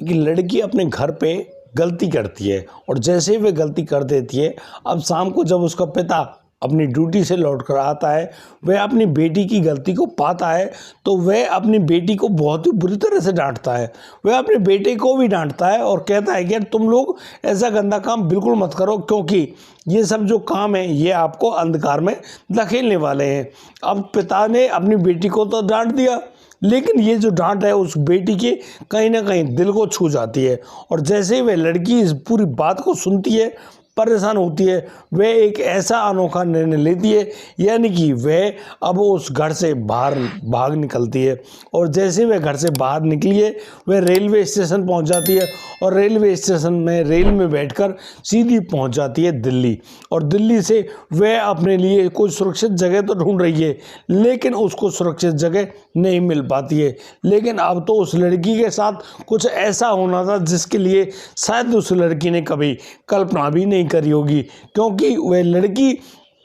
कि लड़की अपने घर पे गलती करती है और जैसे ही वह गलती कर देती है, अब शाम को जब उसका पिता अपनी ड्यूटी से लौट कर आता है, वह अपनी बेटी की गलती को पाता है तो वह अपनी बेटी को बहुत ही बुरी तरह से डांटता है। वह अपने बेटे को भी डांटता है और कहता है कि यार तुम लोग ऐसा गंदा काम बिल्कुल मत करो, क्योंकि ये सब जो काम है ये आपको अंधकार में धकेलने वाले हैं। अब पिता ने अपनी बेटी को तो डांट दिया, लेकिन ये जो डांट है उस बेटी के कहीं ना कहीं दिल को छू जाती है और जैसे ही वह लड़की इस पूरी बात को सुनती है, परेशान होती है, वह एक ऐसा अनोखा निर्णय लेती है, यानी कि वह अब उस घर से बाहर भाग निकलती है। और जैसे वह घर से बाहर निकली है, वह रेलवे स्टेशन पहुंच जाती है और रेलवे स्टेशन में रेल में बैठकर सीधी पहुंच जाती है दिल्ली। और दिल्ली से वह अपने लिए कोई सुरक्षित जगह तो ढूंढ रही है, लेकिन उसको सुरक्षित जगह नहीं मिल पाती है। लेकिन अब तो उस लड़की के साथ कुछ ऐसा होना था जिसके लिए शायद उस लड़की ने कभी कल्पना भी नहीं करी होगी, क्योंकि वह लड़की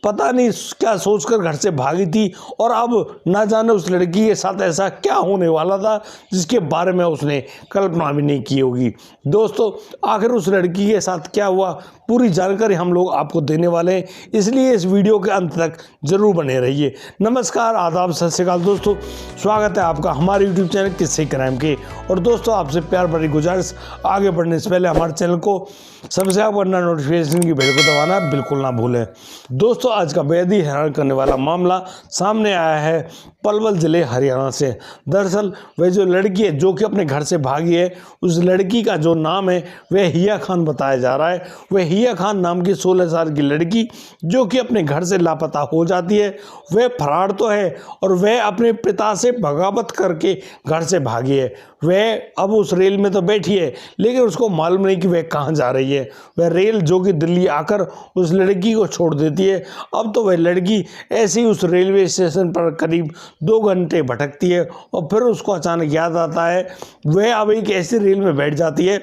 पता नहीं क्या सोचकर घर से भागी थी और अब ना जाने उस लड़की के साथ ऐसा क्या होने वाला था जिसके बारे में उसने कल्पना भी नहीं की होगी। दोस्तों, आखिर उस लड़की के साथ क्या हुआ, पूरी जानकारी हम लोग आपको देने वाले हैं, इसलिए इस वीडियो के अंत तक जरूर बने रहिए। नमस्कार, आदाब, सत श्री अकाल दोस्तों, स्वागत है आपका हमारे यूट्यूब चैनल किस्से क्राइम के। और दोस्तों, आपसे प्यार भरी गुजारिश, आगे बढ़ने से पहले हमारे चैनल को सब्सक्राइब करना, नोटिफिकेशन की बेल को दबाना बिल्कुल ना भूलें। दोस्तों, आज का बेहद ही हैरान करने वाला मामला सामने आया है पलवल जिले हरियाणा से। दरअसल वह जो लड़की है जो कि अपने घर से भागी है, उस लड़की का जो नाम है वह हिया खान बताया जा रहा है। वह हिया खान नाम की 16 साल की लड़की जो कि अपने घर से लापता हो जाती है, वह फरार तो है और वह अपने पिता से बगावत करके घर से भागी है। वह अब उस रेल में तो बैठी है, लेकिन उसको मालूम नहीं कि वह कहाँ जा रही है। वह रेल जो कि दिल्ली आकर उस लड़की को छोड़ देती है। अब तो वह लड़की ऐसे ही उस रेलवे स्टेशन पर करीब 2 घंटे भटकती है और फिर उसको अचानक याद आता है। वह अब एक ऐसी रेल में बैठ जाती है।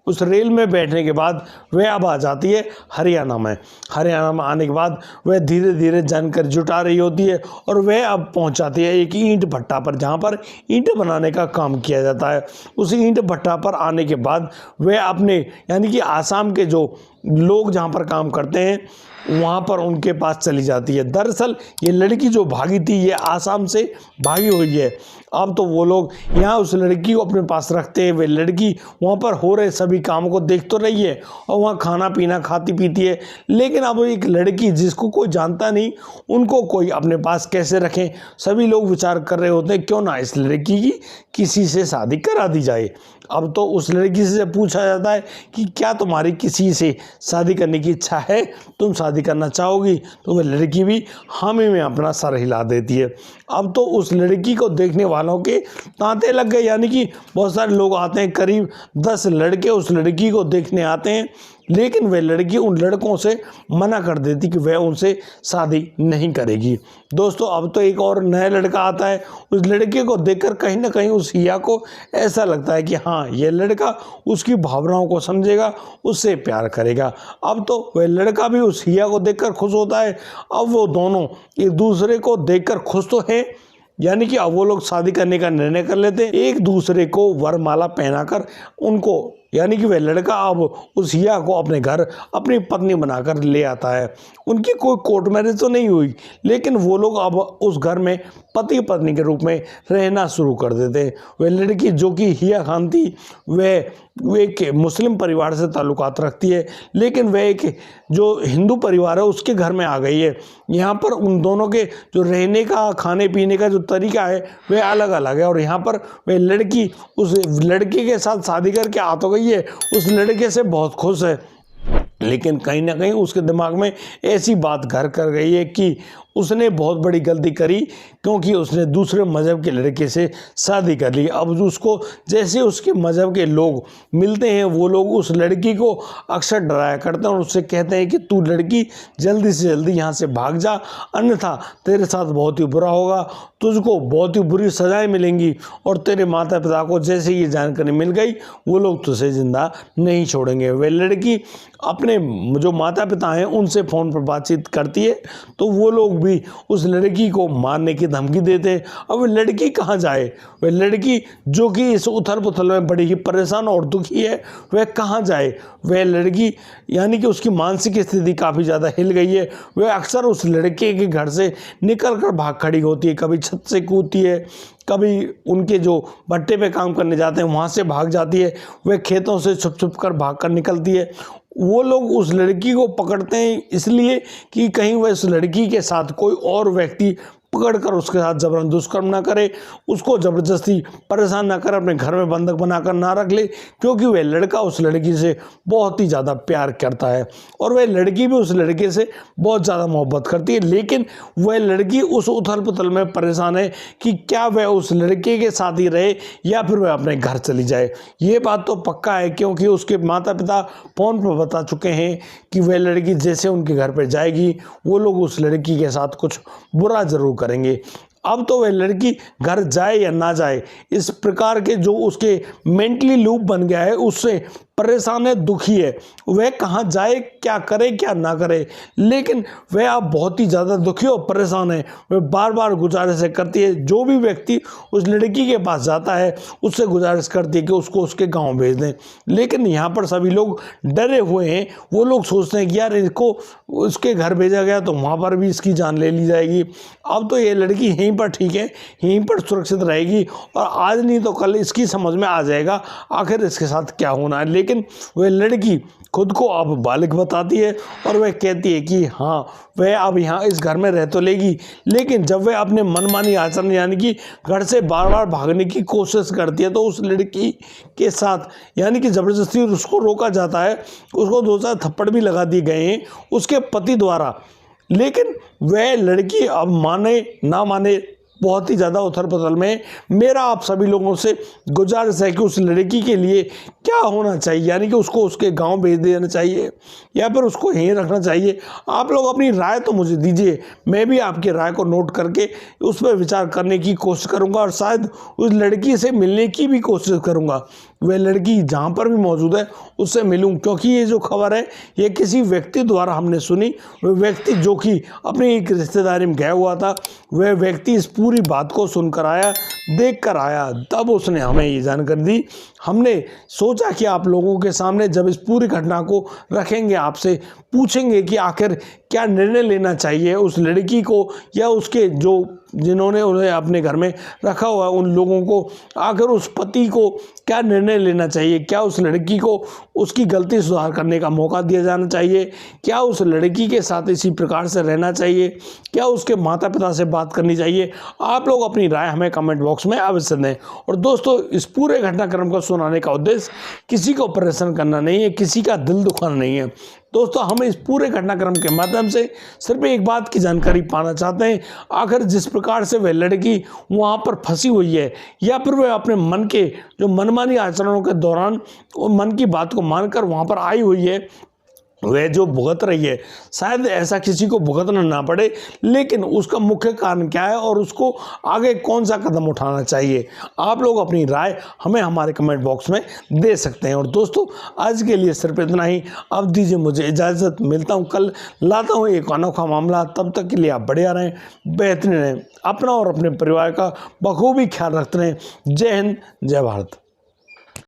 उस रेल में बैठने के बाद वह अब आ जाती है हरियाणा में। हरियाणा में आने के बाद वह धीरे धीरे जानकारी जुटा रही होती है और वह अब पहुंच जाती है एक ईंट भट्टा पर, जहां पर ईंट बनाने का काम किया जाता है। उस ईंट भट्टा पर आने के बाद वह अपने यानी कि आसाम के जो लोग जहां पर काम करते हैं वहां पर उनके पास चली जाती है। दरअसल ये लड़की जो भागी थी ये आसाम से भागी हुई है। अब तो वो लोग यहाँ उस लड़की को अपने पास रखते हैं। वे लड़की वहाँ पर हो रहे सभी कामों को देख तो रही है और वहाँ खाना पीना खाती पीती है, लेकिन अब एक लड़की जिसको कोई जानता नहीं, उनको कोई अपने पास कैसे रखें। सभी लोग विचार कर रहे होते हैं क्यों ना इस लड़की की किसी से शादी करा दी जाए। अब तो उस लड़की से पूछा जाता है कि क्या तुम्हारी किसी से शादी करने की इच्छा है, तुम शादी करना चाहोगी? तो वह लड़की भी हामी में अपना सर हिला देती है। अब तो उस लड़की को देखने वालों के तांते लग गए, यानी कि बहुत सारे लोग आते हैं, करीब 10 लड़के उस लड़की को देखने आते हैं, लेकिन वह लड़की उन लड़कों से मना कर देती कि वह उनसे शादी नहीं करेगी। दोस्तों, अब तो एक और नया लड़का आता है। उस लड़के को देखकर कहीं ना कहीं उस हिया को ऐसा लगता है कि हाँ, यह लड़का उसकी भावनाओं को समझेगा, उससे प्यार करेगा। अब तो वह लड़का भी उस हिया को देखकर खुश होता है। अब वो दोनों एक दूसरे को देखकर खुश तो हैं, यानी कि अब वो लोग शादी करने का निर्णय कर लेते हैं। एक दूसरे को वरमाला पहनाकर उनको, यानी कि वह लड़का अब उस हिया को अपने घर अपनी पत्नी बनाकर ले आता है। उनकी कोई कोर्ट मैरिज तो नहीं हुई, लेकिन वो लोग अब उस घर में पति पत्नी के रूप में रहना शुरू कर देते हैं। वह लड़की जो कि हिया खान थी, वह एक मुस्लिम परिवार से ताल्लुकात रखती है, लेकिन वह एक जो हिंदू परिवार है उसके घर में आ गई है। यहाँ पर उन दोनों के जो रहने का, खाने पीने का जो तरीका है वह अलग अलग है और यहाँ पर वह लड़की उस लड़के के साथ शादी करके आ तो गई है, उस लड़के से बहुत खुश है, लेकिन कहीं ना कहीं उसके दिमाग में ऐसी बात घर कर गई है कि उसने बहुत बड़ी गलती करी, क्योंकि उसने दूसरे मज़हब के लड़के से शादी कर ली। अब उसको जैसे उसके मज़हब के लोग मिलते हैं, वो लोग उस लड़की को अक्सर डराया करते हैं और उससे कहते हैं कि तू लड़की जल्दी से जल्दी यहाँ से भाग जा, अन्यथा तेरे साथ बहुत ही बुरा होगा, तुझको बहुत ही बुरी सजाएं मिलेंगी और तेरे माता पिता को जैसे ये जानकारी मिल गई वो लोग तुझे जिंदा नहीं छोड़ेंगे। वह लड़की अपने जो माता पिता हैं उनसे फ़ोन पर बातचीत करती है, तो वो लोग भी उस लड़की को मारने की धमकी देते। अब वह लड़की कहाँ जाए? वह लड़की जो कि इस उथल पुथल में बड़ी ही परेशान और दुखी है, वह कहाँ जाए? वह लड़की यानी कि उसकी मानसिक स्थिति काफ़ी ज़्यादा हिल गई है। वह अक्सर उस लड़के के घर से निकल कर भाग खड़ी होती है, कभी छत से कूदती है, कभी उनके जो भट्टे पे काम करने जाते हैं वहाँ से भाग जाती है, वह खेतों से छुप छुप कर भाग कर निकलती है। वो लोग उस लड़की को पकड़ते हैं इसलिए कि कहीं वह उस लड़की के साथ कोई और व्यक्ति पकड़कर उसके साथ जबरन दुष्कर्म ना करे, उसको ज़बरदस्ती परेशान ना करे, अपने घर में बंधक बनाकर ना रख ले, क्योंकि वह लड़का उस लड़की से बहुत ही ज़्यादा प्यार करता है और वह लड़की भी उस लड़के से बहुत ज़्यादा मोहब्बत करती है। लेकिन वह लड़की उस उथल पुथल में परेशान है कि क्या वह उस लड़के के साथ ही रहे या फिर वह अपने घर चली जाए। ये बात तो पक्का है, क्योंकि उसके माता पिता फ़ोन पर बता चुके हैं कि वह लड़की जैसे उनके घर पर जाएगी वो लोग उस लड़की के साथ कुछ बुरा ज़रूर करेंगे। अब तो वह लड़की घर जाए या ना जाए, इस प्रकार के जो उसके मेंटली लूप बन गया है उससे परेशान है, दुखी है। वह कहाँ जाए, क्या करे क्या ना करे, लेकिन वह अब बहुत ही ज़्यादा दुखी और परेशान है। वह बार बार गुजारिश करती है, जो भी व्यक्ति उस लड़की के पास जाता है उससे गुजारिश करती है कि उसको उसके गांव भेज दें। लेकिन यहाँ पर सभी लोग डरे हुए हैं। वो लोग सोचते हैं कि यार इसको उसके घर भेजा गया तो वहाँ पर भी इसकी जान ले ली जाएगी। अब तो ये लड़की यहीं पर ठीक है, यहीं पर सुरक्षित रहेगी और आज नहीं तो कल इसकी समझ में आ जाएगा आखिर इसके साथ क्या होना है। लेकिन वह लड़की खुद को अब बालिग बताती है और वह कहती है कि हाँ वह अब यहाँ इस घर में रह तो लेगी, लेकिन जब वह अपने मनमानी आचरण यानी कि घर से बार बार भागने की कोशिश करती है तो उस लड़की के साथ यानी कि ज़बरदस्ती उसको रोका जाता है। उसको 2-4 थप्पड़ भी लगा दिए गए हैं उसके पति द्वारा। लेकिन वह लड़की अब माने ना माने, बहुत ही ज़्यादा उथल पुथल में। मेरा आप सभी लोगों से गुजारिश है कि उस लड़की के लिए क्या होना चाहिए, यानी कि उसको उसके गांव भेज देना चाहिए या फिर उसको यहीं रखना चाहिए। आप लोग अपनी राय तो मुझे दीजिए, मैं भी आपकी राय को नोट करके उस पर विचार करने की कोशिश करूंगा और शायद उस लड़की से मिलने की भी कोशिश करूंगा। वह लड़की जहाँ पर भी मौजूद है उससे मिलूं, क्योंकि ये जो खबर है ये किसी व्यक्ति द्वारा हमने सुनी। वह व्यक्ति जो कि अपनी एक रिश्तेदारी में गया हुआ था, वह व्यक्ति इस पूरी बात को सुनकर आया, देख कर आया, तब उसने हमें ये जानकारी दी। हमने सोचा कि आप लोगों के सामने जब इस पूरी घटना को रखेंगे, आपसे पूछेंगे कि आखिर क्या निर्णय लेना चाहिए उस लड़की को या उसके जो जिन्होंने उन्हें अपने घर में रखा हुआ है उन लोगों को, आखिर उस पति को क्या निर्णय लेना चाहिए। क्या उस लड़की को उसकी गलती सुधार करने का मौका दिया जाना चाहिए? क्या उस लड़की के साथ इसी प्रकार से रहना चाहिए? क्या उसके माता पिता से बात करनी चाहिए? आप लोग अपनी राय हमें कमेंट बॉक्स में अवश्य दें। और दोस्तों, इस पूरे घटनाक्रम को सुनाने का उद्देश्य किसी को परेशान करना नहीं है, किसी का दिल दुखाना नहीं है। दोस्तों, हम इस पूरे घटनाक्रम के माध्यम से सिर्फ एक बात की जानकारी पाना चाहते हैं, आखिर जिस प्रकार से वह लड़की वहाँ पर फंसी हुई है या फिर वह अपने मन के जो मनमानी आचरणों के दौरान वो मन की बात को मानकर वहाँ पर आई हुई है, वह जो भुगत रही है, शायद ऐसा किसी को भुगतना ना पड़े, लेकिन उसका मुख्य कारण क्या है और उसको आगे कौन सा कदम उठाना चाहिए, आप लोग अपनी राय हमें हमारे कमेंट बॉक्स में दे सकते हैं। और दोस्तों, आज के लिए सिर्फ इतना ही। अब दीजिए मुझे इजाज़त, मिलता हूँ कल, लाता हूँ एक अनोखा मामला। तब तक के लिए आप बढ़िया रहें, बेहतरीन रहें, अपना और अपने परिवार का बखूबी ख्याल रखते रहें। जय हिंद, जय भारत।